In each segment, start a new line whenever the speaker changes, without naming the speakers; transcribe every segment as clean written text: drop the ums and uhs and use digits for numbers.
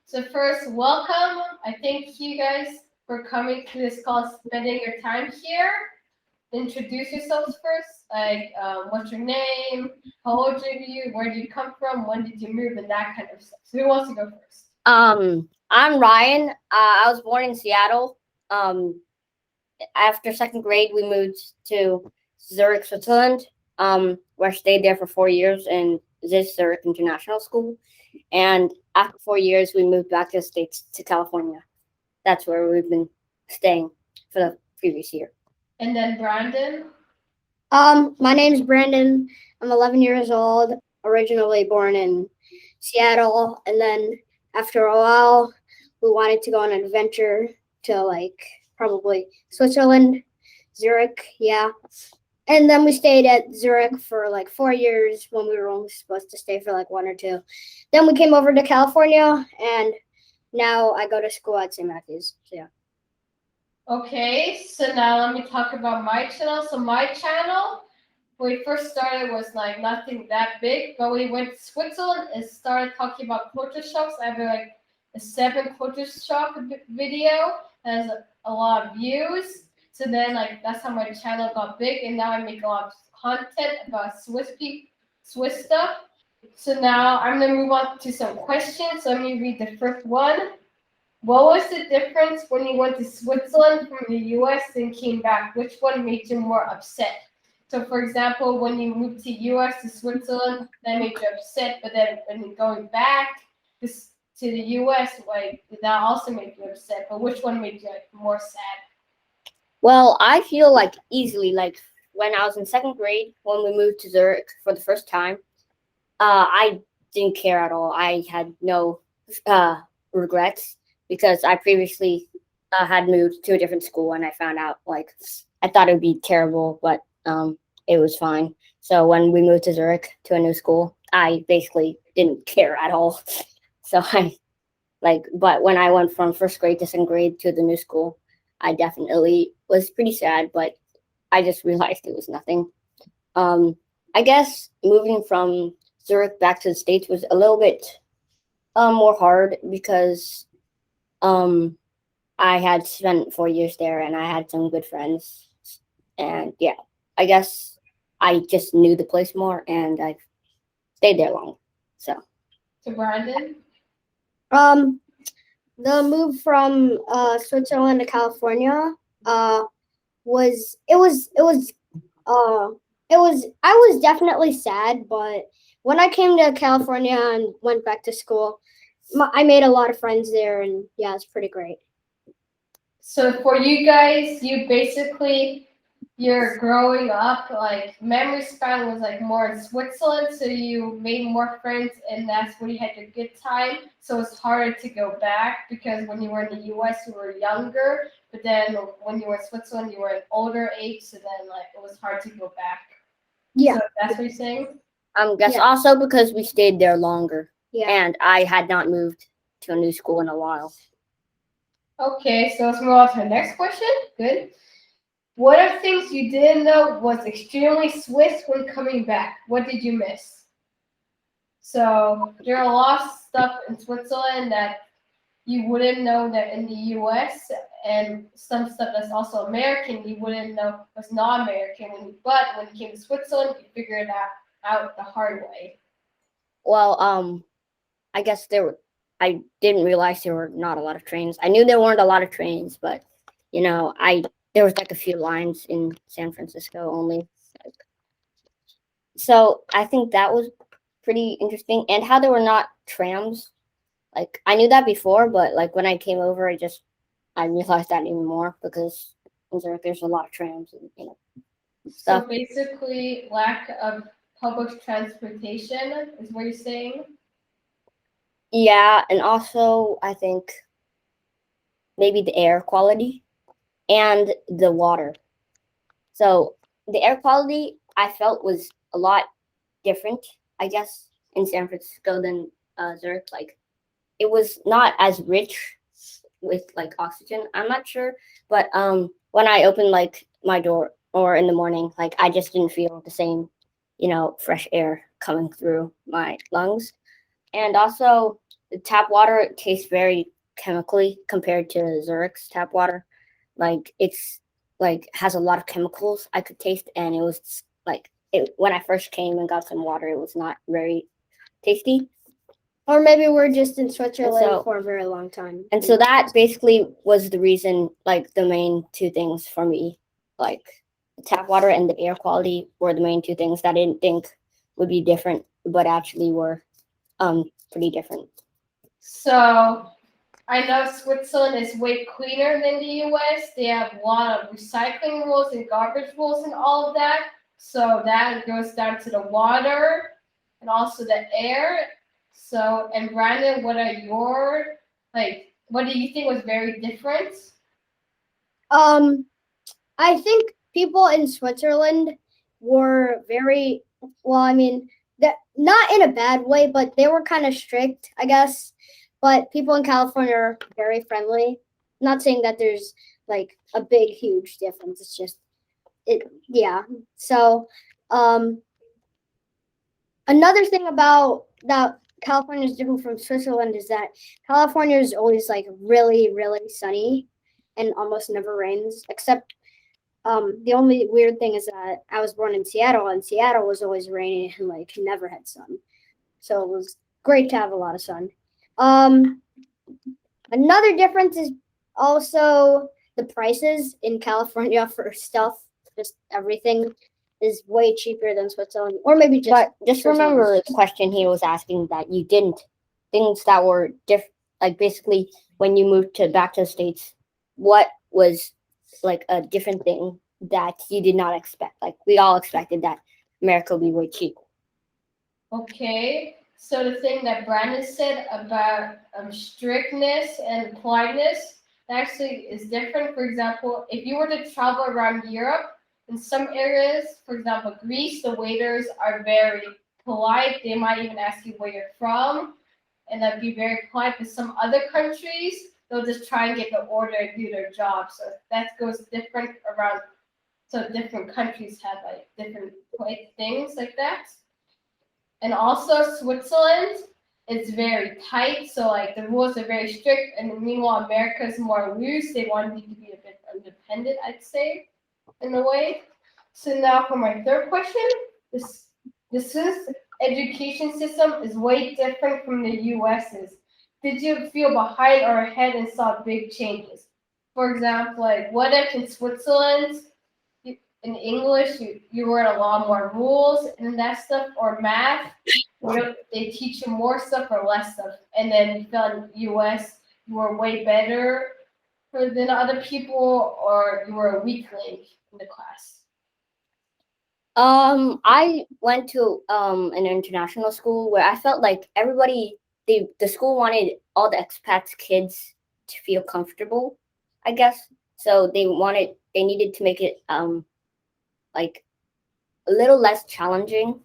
So first, welcome. I thank you guys for coming to this call, spending your time here. Introduce yourselves first, like what's your name, how old are you, where do you come from, when did you move, and that kind of stuff. So who wants to go first?
I'm Ryan. I was born in Seattle. After second grade, we moved to Zurich, Switzerland. Where I stayed there for 4 years in this Zurich International School. And after 4 years, we moved back to the States to California. That's where we've been staying for the previous year.
And then Brandon.
My name's Brandon. I'm 11 years old, originally born in Seattle, and then after a while, we wanted to go on an adventure to probably Switzerland, Zurich, yeah. And then we stayed at Zurich for 4 years when we were only supposed to stay for 1 or 2. Then we came over to California, and now I go to school at St. Matthew's. So yeah.
Okay, so now let me talk about my channel. So my channel, when we first started, was nothing that big, but when we went to Switzerland and started talking about culture shocks. I have a 7 culture shock video, has a lot of views. So then that's how my channel got big, and now I make a lot of content about Swiss stuff. So now I'm gonna move on to some questions. So let me read the first one. What was the difference when you went to Switzerland from the US and came back? Which one made you more upset? So, for example, when you moved to US to Switzerland, that made you upset, but then when you're going back to the US, that also made you upset. But which one made you more sad?
Well, I feel easily when I was in second grade when we moved to Zurich for the first time. I didn't care at all. I had no regrets because I previously had moved to a different school, and I found out I thought it would be terrible, but it was fine. So when we moved to Zurich to a new school, I basically didn't care at all. So but when I went from first grade to second grade to the new school, I definitely was pretty sad, but I just realized it was nothing. I guess moving from Zurich back to the States was a little bit more hard because I had spent 4 years there and I had some good friends. And yeah, I guess I just knew the place more and I stayed there long. So
Brandon?
The move from Switzerland to California I was definitely sad, but when I came to California and went back to school, I made a lot of friends there, and yeah, it's pretty great.
So for you guys, you're growing up, memory span was more in Switzerland, so you made more friends, and that's when you had your good time. So it's harder to go back because when you were in the US, you were younger, but then when you were in Switzerland, you were an older age, so then it was hard to go back.
Yeah.
So that's what you're saying?
guess also because we stayed there longer.
Yeah.
And I had not moved to a new school in a while.
Okay, so let's move on to the next question. Good. What are things you didn't know was extremely Swiss when coming back? What did you miss? So there are a lot of stuff in Switzerland that you wouldn't know that in the US, and some stuff that's also American you wouldn't know was not American. But when you came to Switzerland, you figured that out the hard way.
Well, I guess I didn't realize there were not a lot of trains. I knew there weren't a lot of trains, but there was a few lines in San Francisco only. So I think that was pretty interesting, and how there were not trams. I knew that before, but when I came over, I realized that even more because there's a lot of trams and stuff.
So basically, lack of public transportation is what you're saying?
Yeah, and also I think maybe the air quality and the water. So the air quality I felt was a lot different, I guess, in San Francisco than Zurich. It was not as rich with oxygen. I'm not sure, but when I opened my door or in the morning, I just didn't feel the same, fresh air coming through my lungs. And also the tap water tastes very chemically compared to Zurich's tap water. Like it's like has a lot of chemicals I could taste, and it was like when I first came and got some water, it was not very tasty.
Or maybe we're just in Switzerland
so-
for a very long time.
And so that basically was the reason, like the main two things for me, like the tap water and the air quality were the main two things that I didn't think would be different, but actually were pretty different.
So I know Switzerland is way cleaner than the US. They have a lot of recycling rules and garbage rules and all of that. So that goes down to the water and also the air. So, and Brandon, what are your, what do you think was very different?
I think people in Switzerland were very well. I mean, that not in a bad way, but they were kind of strict, I guess. But people in California are very friendly. Not saying that there's like a big, huge difference. It's just it. Yeah. So, another thing about that California is different from Switzerland is that California is always like really, really sunny and almost never rains, except the only weird thing is that I was born in Seattle, and Seattle was always rainy and like never had sun. So it was great to have a lot of sun. Another difference is also the prices in California for stuff, just everything is way cheaper than Switzerland, or maybe just.
But just remember the question he was asking that you didn't things that were different. Like basically, when you moved back to the States, what was like a different thing that you did not expect? Like we all expected that America would be way cheaper.
Okay, so the thing that Brandon said about strictness and politeness actually is different. For example, if you were to travel around Europe, in some areas, for example, Greece, the waiters are very polite. They might even ask you where you're from, and that'd be very polite. But some other countries, they'll just try and get the order and do their job. So that goes different around. So different countries have like different things like that. And also Switzerland is very tight, so like the rules are very strict. And meanwhile, America is more loose. They want you to be a bit independent, I'd say, in a way. So now for my third question, the Swiss education system is way different from the US's. Did you feel behind or ahead and saw big changes? For example, like what if in Switzerland, in English, you learn a lot more rules and that stuff, or math, they teach you more stuff or less stuff, and then you felt in the US you were way better than other people, or you were a weak link in the class?
I went to an international school where I felt like the school wanted all the expats kids to feel comfortable, I guess. So they needed to make it like a little less challenging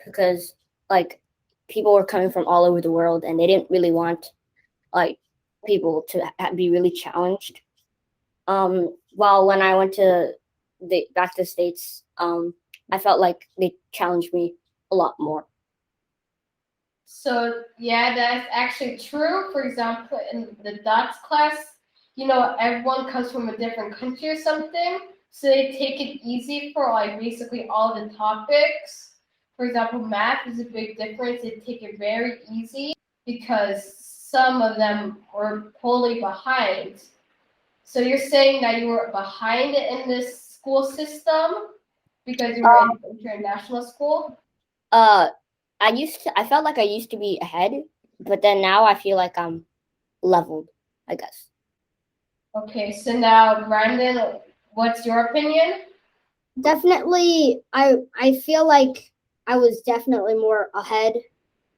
because like people were coming from all over the world and they didn't really want like people to be really challenged. While when I went back to the States, I felt like they challenged me a lot more.
So yeah, that's actually true. For example, in the dots class, everyone comes from a different country or something, so they take it easy for like basically all the topics. For example, math is a big difference. They take it very easy because some of them were totally behind. So you're saying that you were behind in this school system because you were in international school?
I felt like I used to be ahead, but then now I feel like I'm leveled, I guess.
Okay, so now Brandon, what's your opinion?
Definitely, I feel like I was definitely more ahead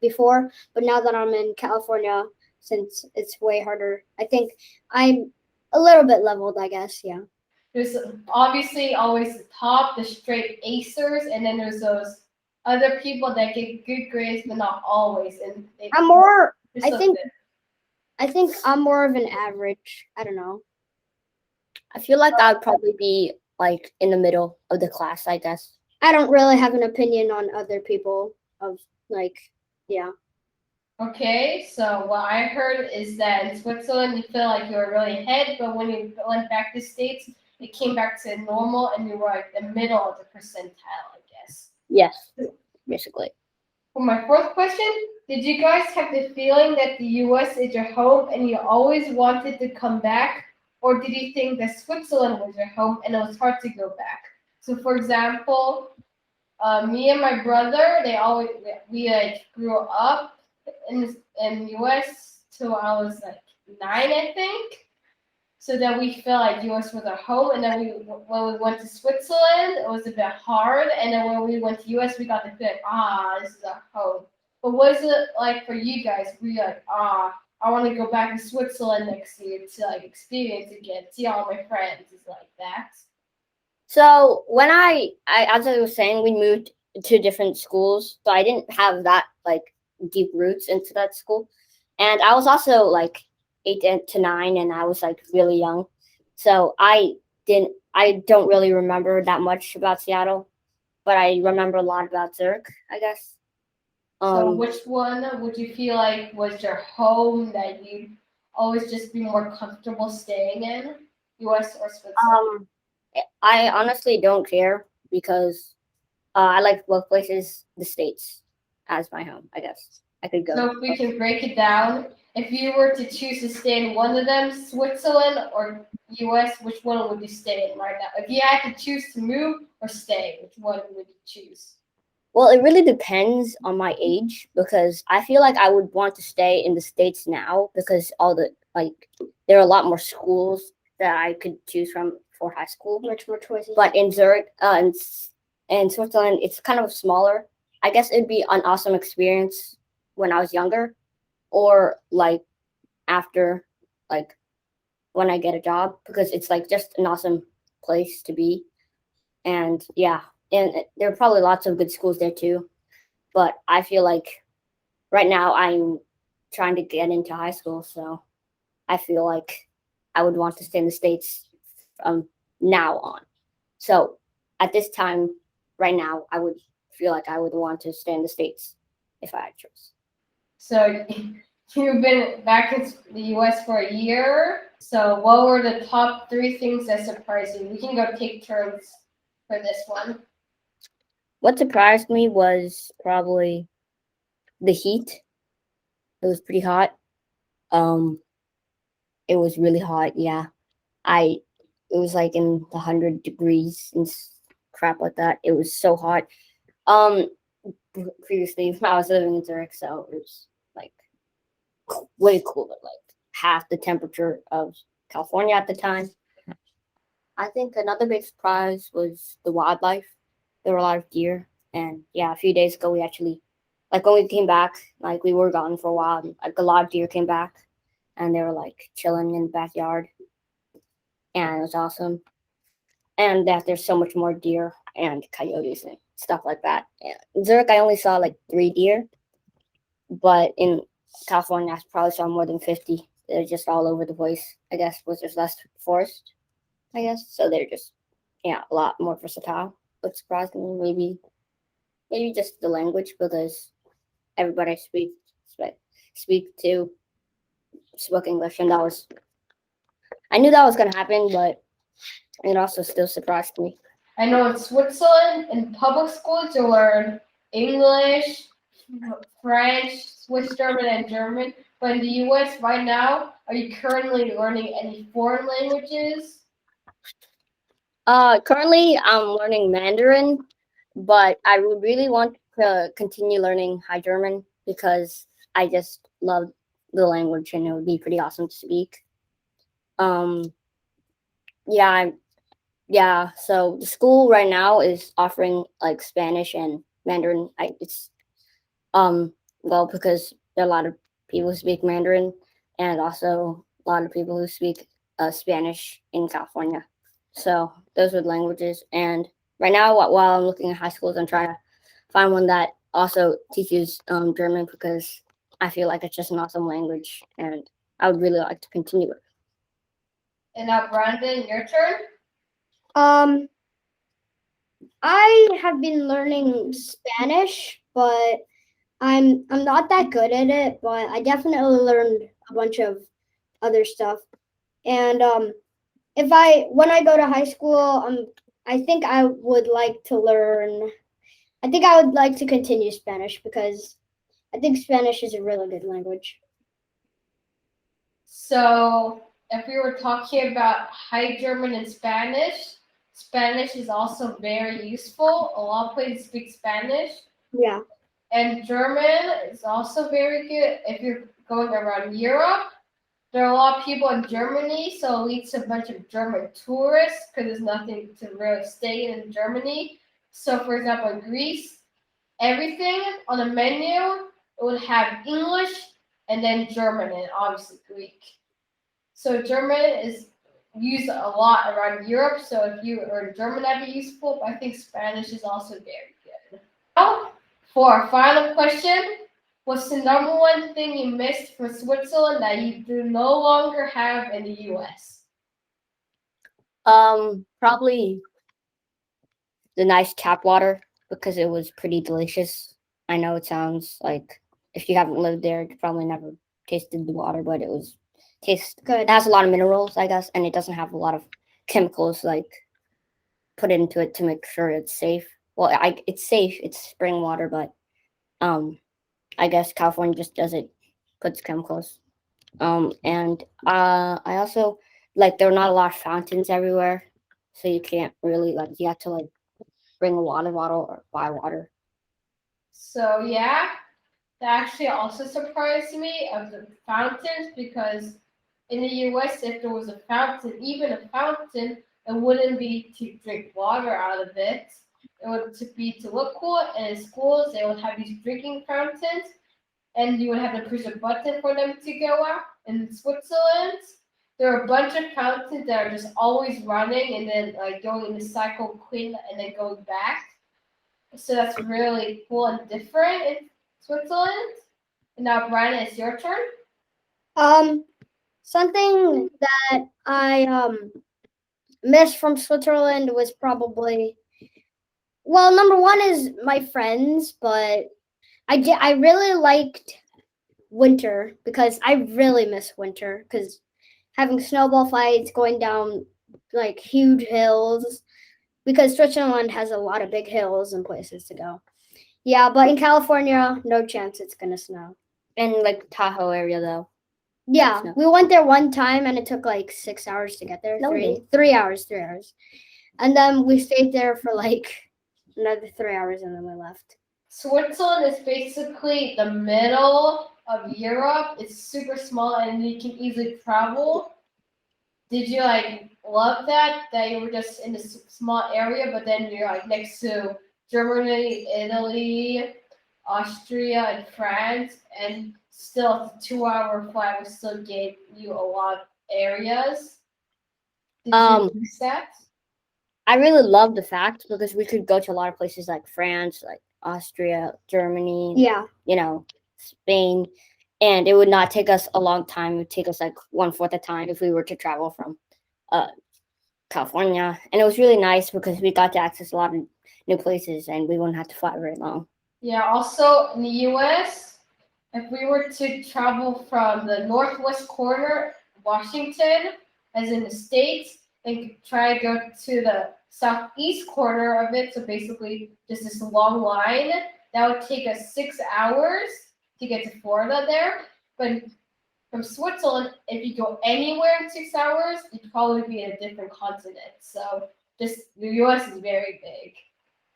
before, but now that I'm in California, since it's way harder, I think I'm a little bit leveled, I guess. Yeah.
There's obviously always the top, the straight acers, and then there's those other people that get good grades, but not always. And
I'm more.
they're
I
so
think.
good.
I think I'm more of an average. I don't know.
I feel like I'd probably be like in the middle of the class, I guess.
I don't really have an opinion on other people of like, yeah.
Okay, so what I heard is that in Switzerland you feel like you were really ahead, but when you went back to States, it came back to normal and you were like the middle of the percentile, I guess.
Yes, basically.
For my fourth question, did you guys have the feeling that the US is your home and you always wanted to come back? Or did you think that Switzerland was your home and it was hard to go back? So, for example, me and my brother, we like grew up in US till I was like 9, I think. So that we felt like US was our home, and then when we went to Switzerland, it was a bit hard, and then when we went to US, we got to feel like, this is our home. But what is it like for you guys? Were you like, I want to go back to Switzerland next year to like experience again, see all my friends, is like that.
So when I as I was saying, we moved to different schools, so I didn't have that like deep roots into that school, and I was also like 8 to 9, and I was like really young, so I don't really remember that much about Seattle, but I remember a lot about Zurich, I guess.
So
Um,
which one would you feel like was your home that you'd always just be more comfortable staying in, US or Switzerland?
um, I honestly don't care because I like both places, the states, as my home. I guess I could go.
So if we can break it down, if you were to choose to stay in one of them, Switzerland or US, which one would you stay in right now? If you had to choose to move or stay, which one would you choose?
Well, it really depends on my age because I feel like I would want to stay in the states now because all the like there are a lot more schools that I could choose from for high school.
Much more choices.
But in Zurich, in Switzerland, it's kind of smaller. I guess it'd be an awesome experience when I was younger, or like after, like when I get a job, because it's like just an awesome place to be. And yeah, and there are probably lots of good schools there too. But I feel like right now I'm trying to get into high school, so I feel like I would want to stay in the States from now on. So at this time, right now, I would feel like I would want to stay in the States if I had choice.
So you've been back in the US for a year. So what were the top 3 things that surprised you? We can go take turns for this one.
What surprised me was probably the heat. It was pretty hot. Um, it was really hot. Yeah, I. It was like in the 100 degrees and crap like that. It was so hot. Um, Previously I was living in Zurich, so it was like way cooler, like half the temperature of California at the time. I think another big surprise was the wildlife. There were a lot of deer, and yeah, a few days ago we actually, like when we came back, like we were gone for a while, and, like a lot of deer came back, and they were like chilling in the backyard, and it was awesome. And that there's so much more deer and coyotes and stuff like that. Yeah. In Zurich, I only saw like 3 deer, but in California, I probably saw more than 50. They're just all over the place. I guess was there's less forest. I guess so. They're just a lot more versatile. But surprisingly, maybe just the language because everybody speak to spoke English, and that was I knew that was gonna happen, but it also still surprised me.
I know in Switzerland, in public schools, you learn English, French, Swiss German, and German. But in the US right now, are you currently learning any foreign languages?
Currently I'm learning Mandarin, but I would really want to continue learning High German because I just love the language and it would be pretty awesome to speak. Um, yeah, yeah. So the school right now is offering like Spanish and Mandarin. It's well because there are a lot of people who speak Mandarin and also a lot of people who speak Spanish in California. So those are the languages. And right now, while I'm looking at high schools, I'm trying to find one that also teaches German because I feel like it's just an awesome language, and I would really like to continue it.
And now, Brandon, your turn.
I have been learning Spanish, but I'm not that good at it, but I definitely learned a bunch of other stuff. And when I go to high school, I think I would like to learn. I think I would like to continue Spanish because I think Spanish is a really good language.
So, if we were talking about High German and Spanish, Spanish is also very useful. A lot of places speak Spanish.
Yeah.
And German is also very good if you're going around Europe. There are a lot of people in Germany, so it leads to a bunch of German tourists because there's nothing to really stay in Germany. So, for example, in Greece, everything on the menu it would have English and then German and obviously Greek. So German is used a lot around Europe. So if you learn German, that'd be useful. But I think Spanish is also very good. Now, for our final question, what's the number one thing you missed from Switzerland that you do no longer have in the U.S.?
Probably the nice tap water because it was pretty delicious. I know it sounds like if you haven't lived there, you probably never tasted the water, but it tastes good. It has a lot of minerals, I guess, and it doesn't have a lot of chemicals like put into it to make sure it's safe. Well, it's safe. It's spring water, but I guess California just puts chemicals. And I also there are not a lot of fountains everywhere, so you can't really you have to bring a water bottle or buy water.
So yeah, that actually also surprised me of the fountains because in the U.S., if there was a fountain, even a fountain, it wouldn't be to drink water out of it. It would be to look cool. And in schools, they would have these drinking fountains, and you would have to push a button for them to go out. In Switzerland, there are a bunch of fountains that are just always running and then going in the cycle clean and then going back. So that's really cool and different in Switzerland. And now, Brian, it's your turn.
Something that I missed from Switzerland was probably number one is my friends, but I really liked winter because I really miss winter because having snowball fights, going down huge hills, because Switzerland has a lot of big hills and places to go. Yeah, but in California, no chance it's gonna snow.
In Tahoe area though.
Yeah, we went there one time and it took 6 hours to get there.
No,
3 hours. And then we stayed there for another 3 hours and then we left.
Switzerland is basically the middle of Europe. It's super small and you can easily travel. Did you love that you were just in this small area, but then you're next to Germany, Italy, Austria, and France, and still a 2-hour flight would still give you a lot of areas? Did you use that?
I really love the fact because we could go to a lot of places like France, like Austria, Germany, Spain, and it would not take us a long time. It would take us 1/4 the time if we were to travel from California. And it was really nice because we got to access a lot of new places and we wouldn't have to fly very long.
Yeah, also in the U.S., if we were to travel from the northwest corner, Washington, as in the States, and try to go to the southeast corner of it, so basically just this long line, that would take us 6 hours to get to Florida there. But from Switzerland, if you go anywhere in 6 hours, you'd probably be in a different continent. So just the U.S. is very big.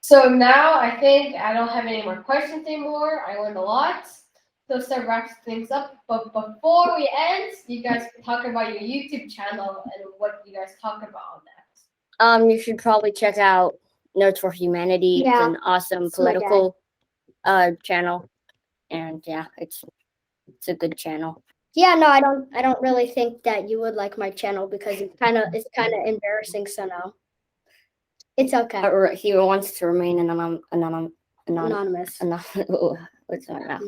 So now I think I don't have any more questions anymore. I learned a lot. So that wraps things up. But before we end, you guys can talk about your YouTube channel and what you guys talk about on that.
You should probably check out Nerds for Humanity.
Yeah,
it's an awesome political channel, and yeah, it's a good channel.
Yeah, no, I don't really think that you would like my channel because it's kind of embarrassing. So no, it's okay.
He wants to remain anonymous. What's that now?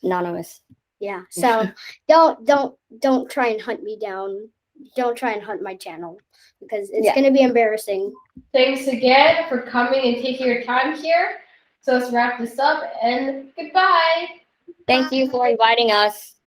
Anonymous.
Yeah. So don't try and hunt me down. Don't try and hunt my channel because it's going to be embarrassing.
Thanks again for coming and taking your time here. So let's wrap this up and goodbye.
Thank you for inviting us.